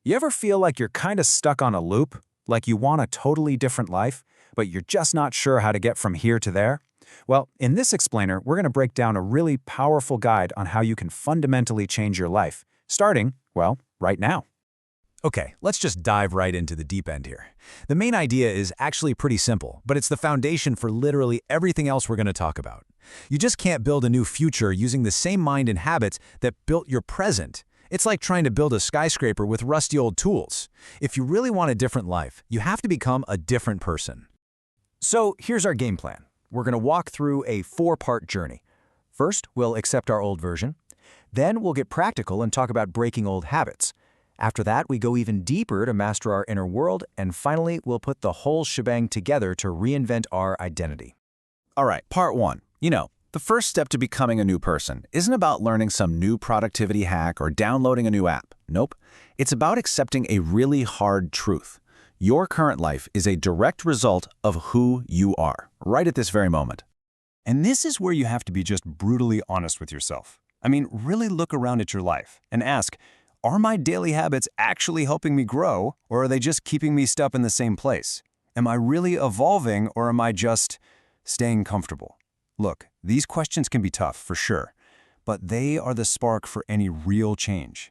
You ever feel like you're kind of stuck on a loop? Like you want a totally different life, but you're just not sure how to get from here to there? Well, in this explainer, we're going to break down a really powerful guide on how you can fundamentally change your life, starting, well, right now. Okay, let's just dive right into the deep end here. The main idea is actually pretty simple, but it's the foundation for literally everything else we're going to talk about. You just can't build a new future using the same mind and habits that built your present. It's like trying to build a skyscraper with rusty old tools. If you really want a different life, you have to become a different person. So here's our game plan. We're going to walk through a 4-part journey. First, we'll accept our old version. Then we'll get practical and talk about breaking old habits. After that, we go even deeper to master our inner world, and finally, we'll put the whole shebang together to reinvent our identity. All right, part 1. The first step to becoming a new person isn't about learning some new productivity hack or downloading a new app. Nope. It's about accepting a really hard truth. Your current life is a direct result of who you are, right at this very moment. And this is where you have to be just brutally honest with yourself. I mean, really look around at your life and ask, are my daily habits actually helping me grow, or are they just keeping me stuck in the same place? Am I really evolving, or am I just staying comfortable? Look, these questions can be tough, for sure, but they are the spark for any real change.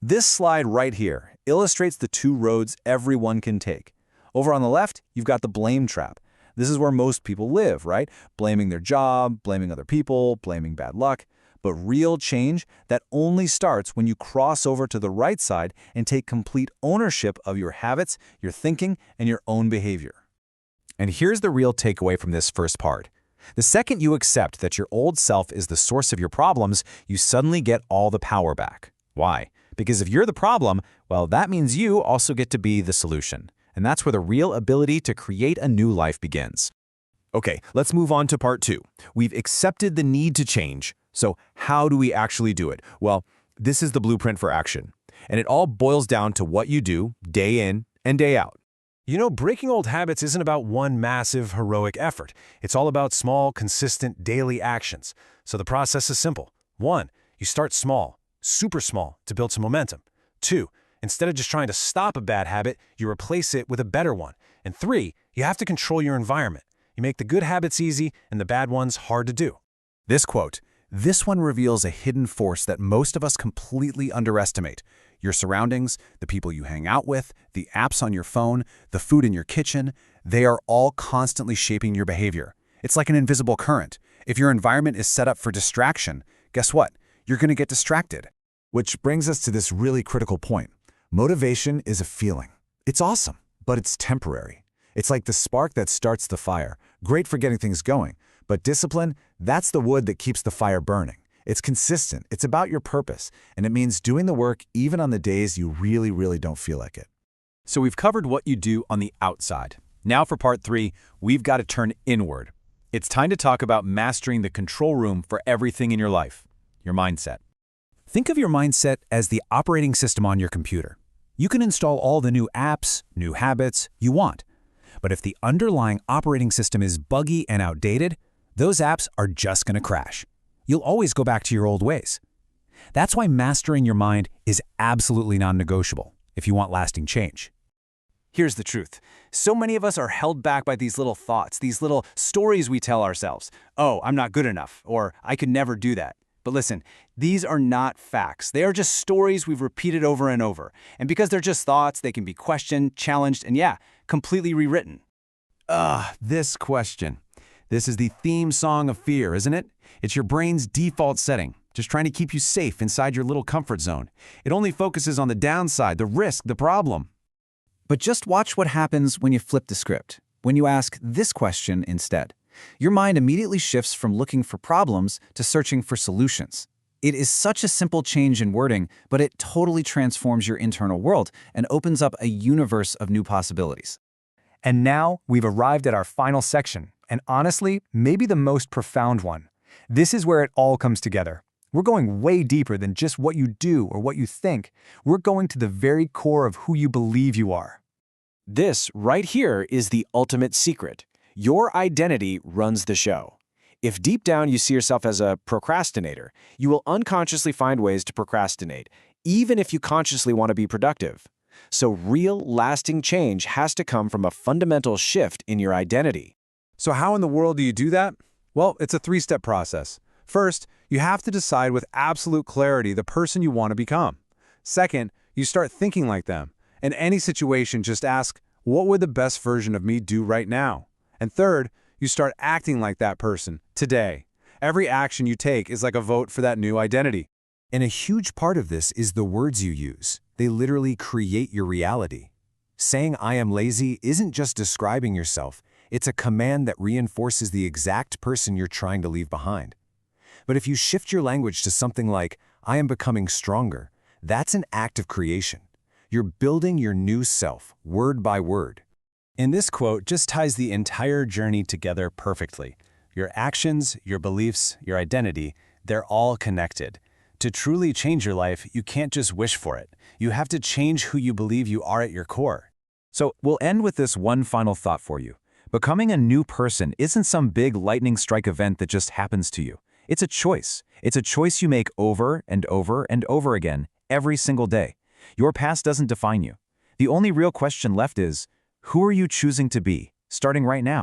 This slide right here illustrates the 2 roads everyone can take. Over on the left, you've got the blame trap. This is where most people live, right? Blaming their job, blaming other people, blaming bad luck. But real change, that only starts when you cross over to the right side and take complete ownership of your habits, your thinking, and your own behavior. And here's the real takeaway from this first part. The second you accept that your old self is the source of your problems, you suddenly get all the power back. Why? Because if you're the problem, well, that means you also get to be the solution. And that's where the real ability to create a new life begins. Okay, let's move on to part 2. We've accepted the need to change. So how do we actually do it? Well, this is the blueprint for action. And it all boils down to what you do day in and day out. Breaking old habits isn't about one massive, heroic effort. It's all about small, consistent, daily actions. So the process is simple. 1, you start small, super small, to build some momentum. 2, instead of just trying to stop a bad habit, you replace it with a better one. And 3, you have to control your environment. You make the good habits easy and the bad ones hard to do. This quote, this one reveals a hidden force that most of us completely underestimate. Your surroundings, the people you hang out with, the apps on your phone, the food in your kitchen, they are all constantly shaping your behavior. It's like an invisible current. If your environment is set up for distraction, guess what? You're going to get distracted. Which brings us to this really critical point. Motivation is a feeling. It's awesome, but it's temporary. It's like the spark that starts the fire. Great for getting things going. But discipline, that's the wood that keeps the fire burning. It's consistent, it's about your purpose, and it means doing the work even on the days you really don't feel like it. So we've covered what you do on the outside. Now for part 3, we've got to turn inward. It's time to talk about mastering the control room for everything in your life, your mindset. Think of your mindset as the operating system on your computer. You can install all the new apps, new habits you want. But if the underlying operating system is buggy and outdated, those apps are just going to crash. You'll always go back to your old ways. That's why mastering your mind is absolutely non-negotiable if you want lasting change. Here's the truth. So many of us are held back by these little thoughts, these little stories we tell ourselves. Oh, I'm not good enough, or I could never do that. But listen, these are not facts. They are just stories we've repeated over and over. And because they're just thoughts, they can be questioned, challenged, and completely rewritten. This question. This is the theme song of fear, isn't it? It's your brain's default setting, just trying to keep you safe inside your little comfort zone. It only focuses on the downside, the risk, the problem. But just watch what happens when you flip the script, when you ask this question instead. Your mind immediately shifts from looking for problems to searching for solutions. It is such a simple change in wording, but it totally transforms your internal world and opens up a universe of new possibilities. And now we've arrived at our final section, and honestly, maybe the most profound one. This is where it all comes together. We're going way deeper than just what you do or what you think. We're going to the very core of who you believe you are. This right here is the ultimate secret. Your identity runs the show. If deep down you see yourself as a procrastinator, you will unconsciously find ways to procrastinate, even if you consciously want to be productive. So real, lasting change has to come from a fundamental shift in your identity. So how in the world do you do that? Well, it's a three-step process. First, you have to decide with absolute clarity the person you want to become. Second, you start thinking like them. In any situation, just ask, what would the best version of me do right now? And third, you start acting like that person, today. Every action you take is like a vote for that new identity. And a huge part of this is the words you use. They literally create your reality. Saying I am lazy isn't just describing yourself, it's a command that reinforces the exact person you're trying to leave behind. But if you shift your language to something like, I am becoming stronger, that's an act of creation. You're building your new self, word by word. And this quote just ties the entire journey together perfectly. Your actions, your beliefs, your identity, they're all connected. To truly change your life, you can't just wish for it. You have to change who you believe you are at your core. So we'll end with this one final thought for you. Becoming a new person isn't some big lightning strike event that just happens to you. It's a choice. It's a choice you make over and over and over again, every single day. Your past doesn't define you. The only real question left is, who are you choosing to be, starting right now?